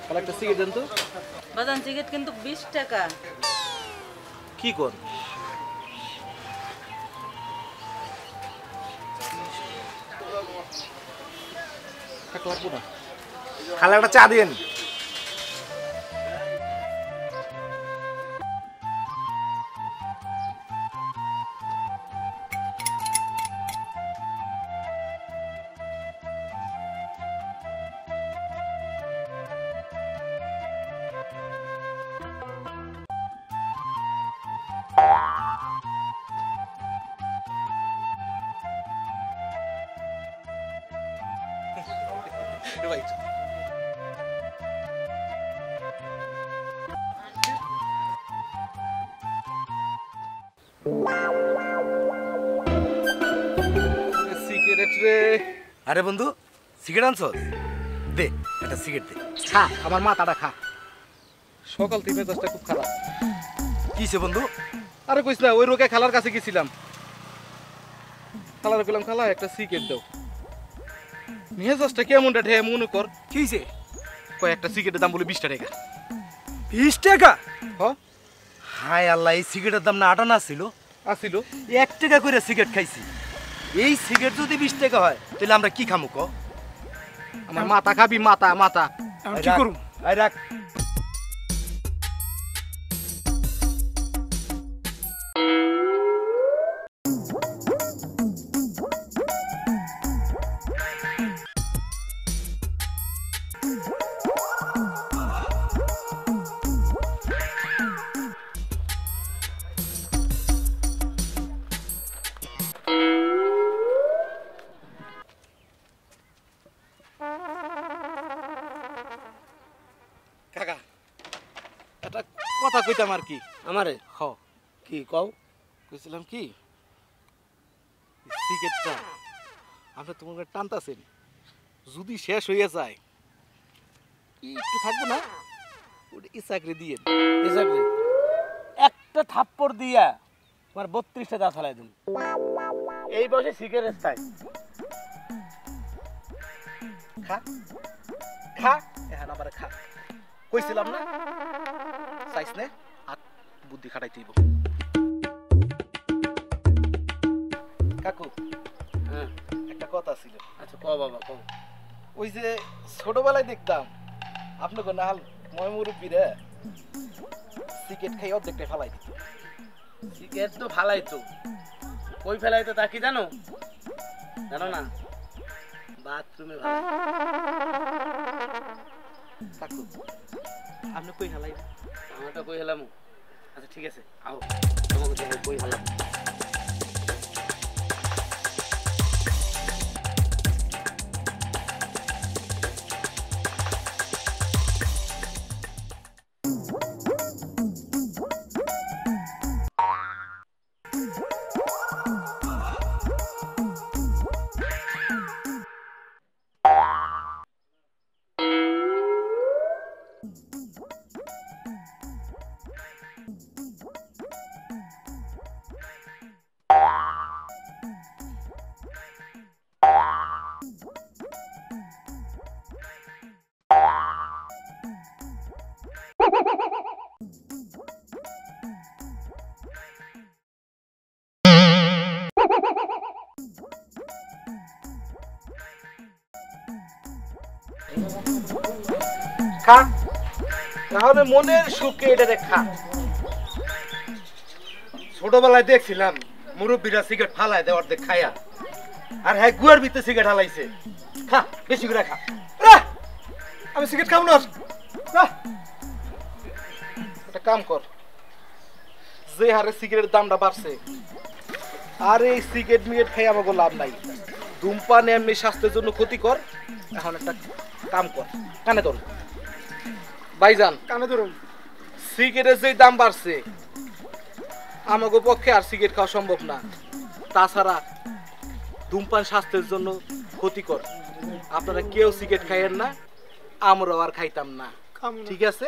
তাহলে একটা সিগারেট দেন তো। বাজান সিগারেট কিন্তু 20 টাকা। কি কর লাগবো না, খালা একটা চা দিন। Right. সিগারেট রে। আরে বন্ধু সিগারেট আনছস? দে একটা সিগারেট দে। খা, আমার মাথাটা খা। সকাল থেকে মেজাজটা খুব খারাপ। কিছে বন্ধু? আরে কইস না, ওই রোগে খালার কাছে গেছিলাম। খালার কইলাম খালা একটা সিগারেট দাও। মেজাজটা কেমনটা ঢে মনে কর। কি হইছে? কয় একটা সিগারেটের দাম বলে 20 টাকা। 20 টাকা? হ, হায় আল্লাহ, এই সিগারেটের দাম না 58 ছিল। আসিল 1 টাকা করে সিগারেট খাইছি। এই সিগারেট যদি 20 টাকা হয় তাহলে আমরা কি খামু ক? আমার মাথা খাবি, মাথা মাথা। আমি কি করব? আই রাখ। কাকা একটা কথা কইতাম আর কি। আমারে হ, কি কও? কইছিলাম কি সিগারেটটা আপনি তোমাকে টানতাছেন, যদি শেষ হয়ে যায় একটু থাকবো না, ওটা ইসাকরে দিয়ে এই চাকরি একটা থাপ্পড় দিয়া তোমার 32টা দাঁত ফেলাই দিন। এই বয়সে সিগারেট খাই? খা খা, এখন আবার খা। কইছিলাম না চাইছ না, হাত বুদ্ধি খাটাই দিব। কাকু হ্যাঁ, একটা কথা ছিল। আচ্ছা ক বাবা ক। ওই যে ছোটবেলায় দেখতাম আপনাকে নাহাল ময় মুরব্বীরা সিগারেট খাই অর্ধেকটা ফেলাই দিত। সিগারেট তো ফালাইতো, কই ফেলাইতো তা কি জানো? জানো না? বাথরুমে ফেলাই। কাকু আপনি কই ফেলাই? আমারটা কই হেলাম। আচ্ছা ঠিক আছে, আও তোমাকে দেখাই কই হেলাম। খা, তাহলে মনের সুখে এটা খা। ছোটবেলায় দেখছিলাম মুরব্বীরা সিগারেট ফালাই দেয় অর্ধেক খায়া, আর হ্যাঁ গুয়ার ভিতরে সিগারেট হালাইছে। খা, বেশি করে খা। আমি সিগারেট খাবো না। একটা কাম কর, যে হারে সিগারেটের দামটা বাড়ছে, আর এই সিগারেট মিগারেট খাই আমাকে লাভ নাই। ধূমপান এমনি স্বাস্থ্যের জন্য ক্ষতিকর। এখন একটা কাম কর, কানে ধর ভাইজান, কানে ধরুন। সিগারেটের যে দাম বাড়ছে, আমাকে পক্ষে আর সিগারেট খাওয়া সম্ভব না। তাছাড়া ধূমপান স্বাস্থ্যের জন্য ক্ষতিকর। আপনারা কেউ সিগারেট খাইয়েন না, আমরাও আর খাইতাম না। ঠিক আছে?